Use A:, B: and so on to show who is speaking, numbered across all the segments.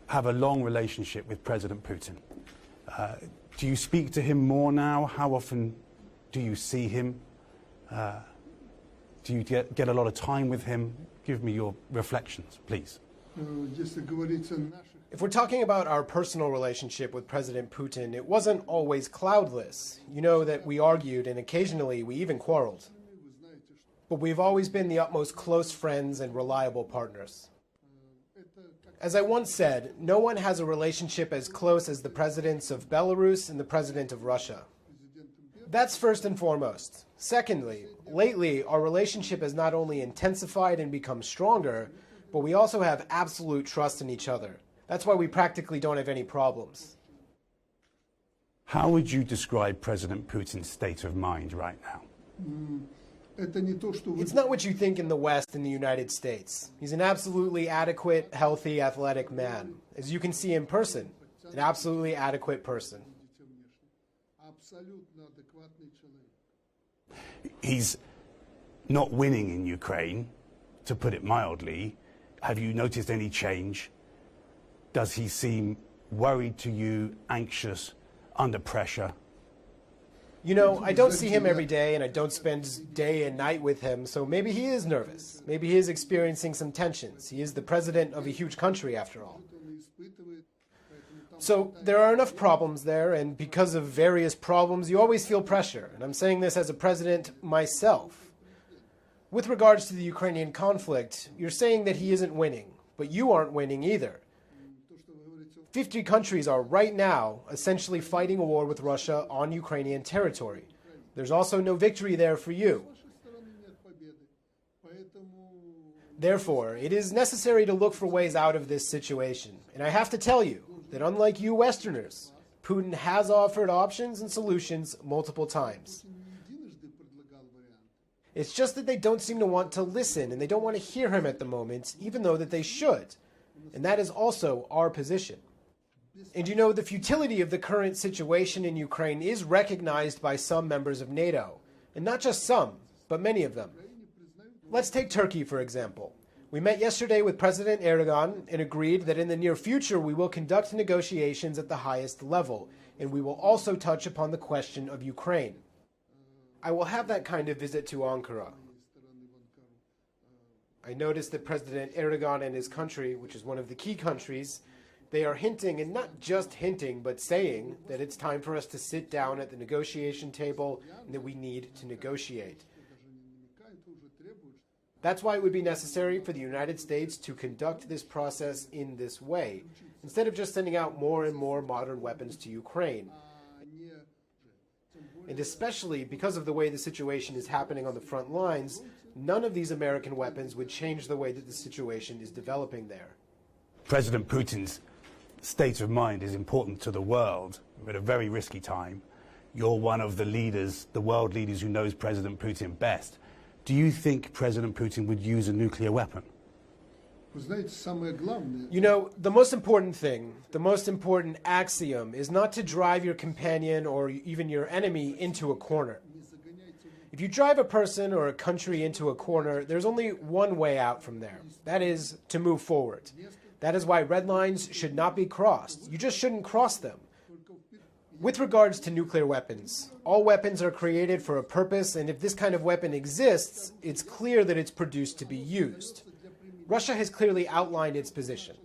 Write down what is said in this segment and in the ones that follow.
A: have a long relationship with President Putin. Do you speak to him more now? How often do you see him? Do you get a lot of time with him? Give me your reflections, please.
B: If we're talking about our personal relationship with President Putin, it wasn't always cloudless. You know that we argued and occasionally we even quarreled. But we've always been the utmost close friends and reliable partners. As I once said, no one has a relationship as close as the presidents of Belarus and the president of Russia. That's first and foremost. Secondly, lately our relationship has not only intensified and become stronger, but we also have absolute trust in each other. That's why we practically don't have any problems.
A: How would you describe President Putin's state of mind right now?
B: It's not what you think in the West and the United States. He's an absolutely adequate, healthy, athletic man. As you can see in person, an absolutely adequate person.
A: He's not winning in Ukraine, to put it mildly. Have you noticed any change? Does he seem worried to you, anxious, under pressure?
B: You know, I don't see him every day and I don't spend day and night with him, so maybe he is nervous. Maybe he is experiencing some tensions. He is the president of a huge country, after all. So there are enough problems there, and because of various problems, you always feel pressure. And I'm saying this as a president myself. With regards to the Ukrainian conflict, you're saying that he isn't winning, but you aren't winning either. 50 countries are right now essentially fighting a war with Russia on Ukrainian territory. There's also no victory there for you. Therefore, it is necessary to look for ways out of this situation. And I have to tell you that unlike you Westerners, Putin has offered options and solutions multiple times. It's just that they don't seem to want to listen and they don't want to hear him at the moment, even though that they should. And that is also our position. And you know, the futility of the current situation in Ukraine is recognized by some members of NATO. And not just some, but many of them. Let's take Turkey, for example. We met yesterday with President Erdogan and agreed that in the near future we will conduct negotiations at the highest level, and we will also touch upon the question of Ukraine. I will have that kind of visit to Ankara. I noticed that President Erdogan and his country, which is one of the key countries, they are hinting, and not just hinting, but saying that it's time for us to sit down at the negotiation table and that we need to negotiate. That's why it would be necessary for the United States to conduct this process in this way, instead of just sending out more and more modern weapons to Ukraine. And especially because of the way the situation is happening on the front lines, none of these American weapons would change the way that the situation is developing there.
A: President Putin's state of mind is important to the world. We're at a very risky time. You're one of the leaders, the world leaders who knows President Putin best. Do you think President Putin would use a nuclear weapon?
B: You know, the most important thing, the most important axiom is not to drive your companion or even your enemy into a corner. If you drive a person or a country into a corner, there's only one way out from there. That is to move forward. That is why red lines should not be crossed. You just shouldn't cross them. With regards to nuclear weapons, all weapons are created for a purpose, and if this kind of weapon exists, it's clear that it's produced to be used. Russia has clearly outlined its position.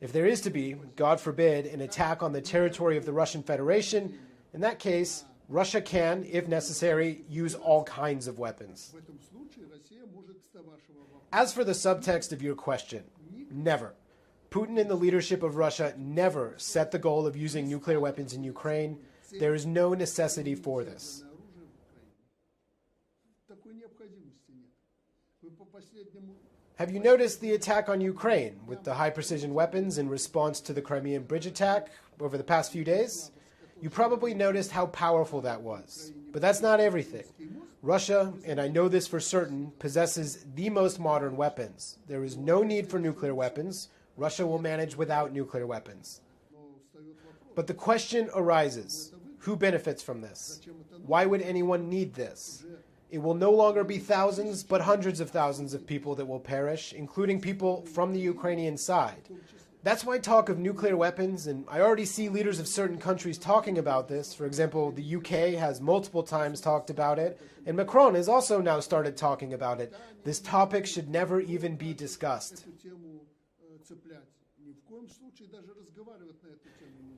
B: If there is to be, God forbid, an attack on the territory of the Russian Federation, in that case, Russia can, if necessary, use all kinds of weapons. As for the subtext of your question, never. Putin and the leadership of Russia never set the goal of using nuclear weapons in Ukraine. There is no necessity for this. Have you noticed the attack on Ukraine with the high-precision weapons in response to the Crimean bridge attack over the past few days? You probably noticed how powerful that was. But that's not everything. Russia, and I know this for certain, possesses the most modern weapons. There is no need for nuclear weapons. Russia will manage without nuclear weapons. But the question arises, who benefits from this? Why would anyone need this? It will no longer be thousands, but hundreds of thousands of people that will perish, including people from the Ukrainian side. That's why talk of nuclear weapons, and I already see leaders of certain countries talking about this. For example, the UK has multiple times talked about it, and Macron has also now started talking about it. This topic should never even be discussed.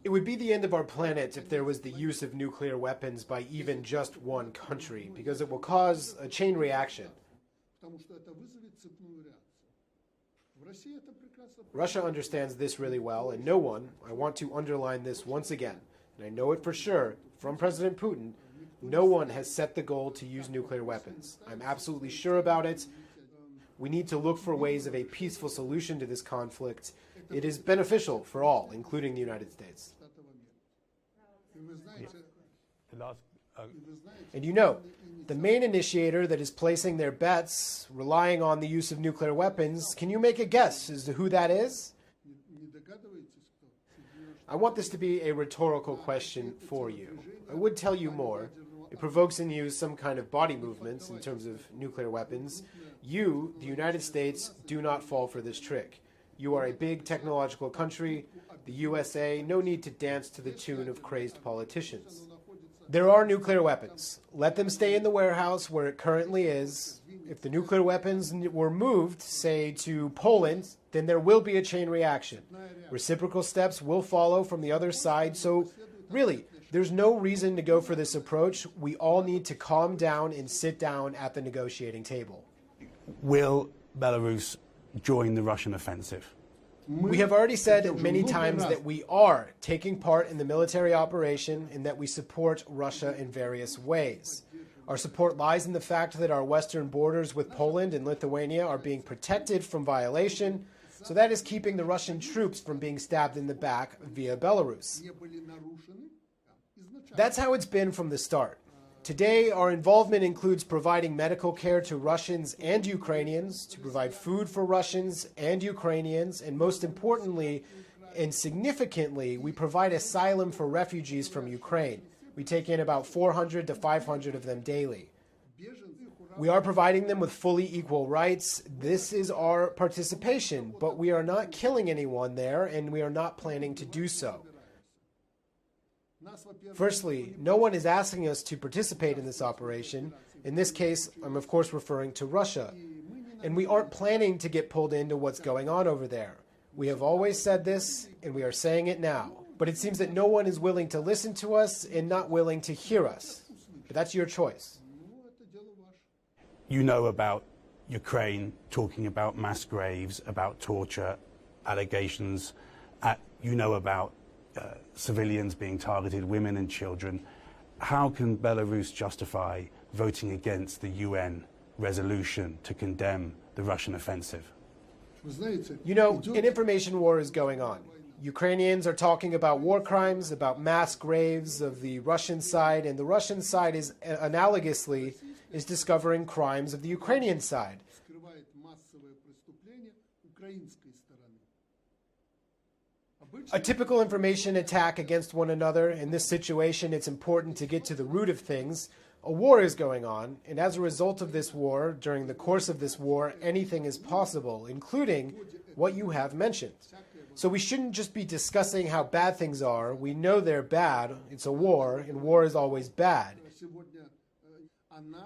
B: It would be the end of our planet if there was the use of nuclear weapons by even just one country, because it will cause a chain reaction. Russia understands this really well, and no one, I want to underline this once again, and I know it for sure from President Putin, no one has set the goal to use nuclear weapons. I'm absolutely sure about it. We need to look for ways of a peaceful solution to this conflict. It is beneficial for all, including the United States. And you know, the main initiator that is placing their bets, relying on the use of nuclear weapons, can you make a guess as to who that is? I want this to be a rhetorical question for you. I would tell you more. It provokes in you some kind of body movements in terms of nuclear weapons. You, the United States, do not fall for this trick. You are a big technological country. The USA, no need to dance to the tune of crazed politicians. There are nuclear weapons. Let them stay in the warehouse where it currently is. If the nuclear weapons were moved, say, to Poland, then there will be a chain reaction. Reciprocal steps will follow from the other side. So, really, there's no reason to go for this approach. We all need to calm down and sit down at the negotiating table.
A: Will Belarus join the Russian offensive?
B: We have already said many times that we are taking part in the military operation and that we support Russia in various ways. Our support lies in the fact that our western borders with Poland and Lithuania are being protected from violation, so that is keeping the Russian troops from being stabbed in the back via Belarus. That's how it's been from the start. Today, our involvement includes providing medical care to Russians and Ukrainians, to provide food for Russians and Ukrainians, and most importantly and significantly, we provide asylum for refugees from Ukraine. We take in about 400 to 500 of them daily. We are providing them with fully equal rights. This is our participation, but we are not killing anyone there, and we are not planning to do so. Firstly, no one is asking us to participate in this operation. In this case, I'm of course referring to Russia. And we aren't planning to get pulled into what's going on over there. We have always said this, and we are saying it now. But it seems that no one is willing to listen to us and not willing to hear us. But that's your choice.
A: You know about Ukraine talking about mass graves, about torture, allegations. You know about civilians being targeted, women and children. How can Belarus justify voting against the UN resolution to condemn the Russian offensive?
B: You know, an information war is going on. Ukrainians are talking about war crimes, about mass graves of the Russian side, and the Russian side is analogously is discovering crimes of the Ukrainian side. A typical information attack against one another. In this situation, it's important to get to the root of things. A war is going on, and as a result of this war, during the course of this war, anything is possible, including what you have mentioned. So we shouldn't just be discussing how bad things are. We know they're bad. It's a war, and war is always bad.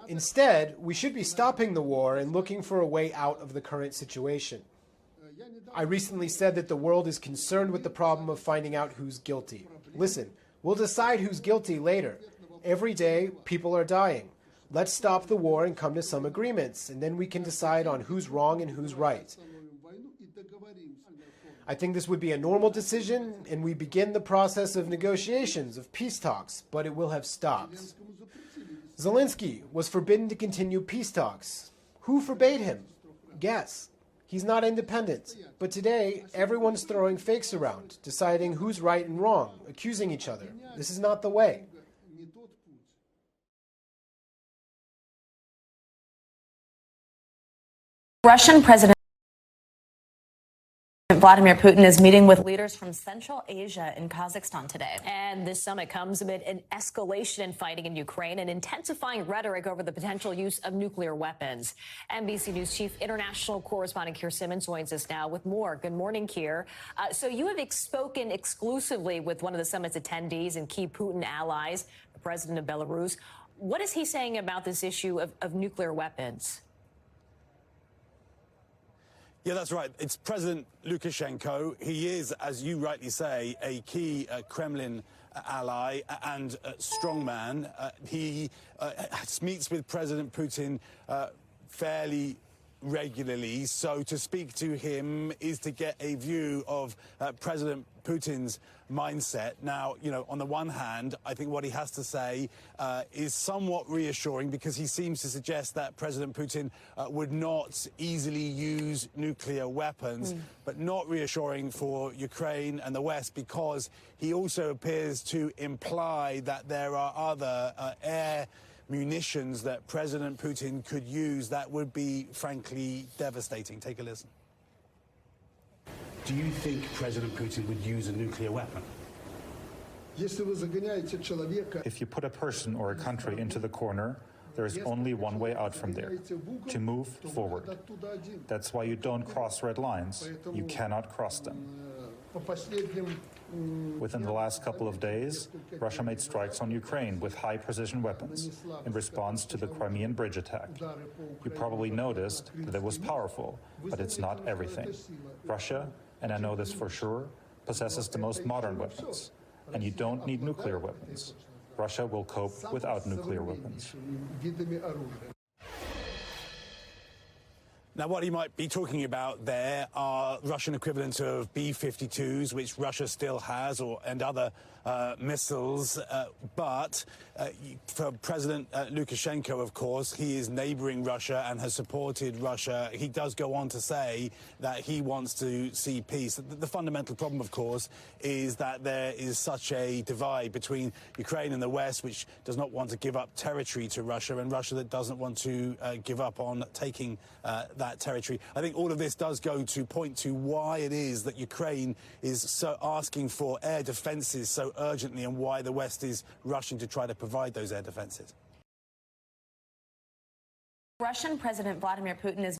B: Instead, we should be stopping the war and looking for a way out of the current situation. I recently said that the world is concerned with the problem of finding out who's guilty. Listen, we'll decide who's guilty later. Every day, people are dying. Let's stop the war and come to some agreements, and then we can decide on who's wrong and who's right. I think this would be a normal decision, and we begin the process of negotiations, of peace talks, but it will have stopped. Zelensky was forbidden to continue peace talks. Who forbade him? Guess. He's not independent. But today, everyone's throwing fakes around, deciding who's right and wrong, accusing each other. This is not the way.
C: Russian President Vladimir Putin is meeting with leaders from Central Asia in Kazakhstan today.
D: And this summit comes amid an escalation in fighting in Ukraine and intensifying rhetoric over the potential use of nuclear weapons. NBC News Chief International Correspondent Keir Simmons joins us now with more. Good morning, Keir. So you have spoken exclusively with one of the summit's attendees and key Putin allies, the president of Belarus. What is he saying about this issue of nuclear weapons?
A: Yeah, that's right. It's President Lukashenko. He is, as you rightly say, a key Kremlin ally and strongman. He meets with President Putin fairly regularly. So to speak to him is to get a view of President Putin's mindset. Now, you know, on the one hand, I think what he has to say is somewhat reassuring because he seems to suggest that President Putin would not easily use nuclear weapons, but not reassuring for Ukraine and the West because he also appears to imply that there are other air munitions that President Putin could use that would be, frankly, devastating. Take a listen. Do you think President Putin would use a nuclear weapon?
E: If you put a person or a country into the corner, there is only one way out from there, to move forward. That's why you don't cross red lines. You cannot cross them. Within the last couple of days, Russia made strikes on Ukraine with high-precision weapons in response to the Crimean bridge attack. You probably noticed that it was powerful, but it's not everything. Russia, and I know this for sure, possesses the most modern weapons, and you don't need nuclear weapons. Russia will cope without nuclear weapons.
A: Now, what he might be talking about there are Russian equivalent of B-52s, which Russia still has, and other missiles. But for President Lukashenko, of course, he is neighboring Russia and has supported Russia. He does go on to say that he wants to see peace. The fundamental problem, of course, is that there is such a divide between Ukraine and the West, which does not want to give up territory to Russia, and Russia that doesn't want to give up on taking that territory. I think all of this does go to point to why it is that Ukraine is so asking for air defenses so urgently and why the West is rushing to try to provide those air defenses.
C: Russian President Vladimir Putin is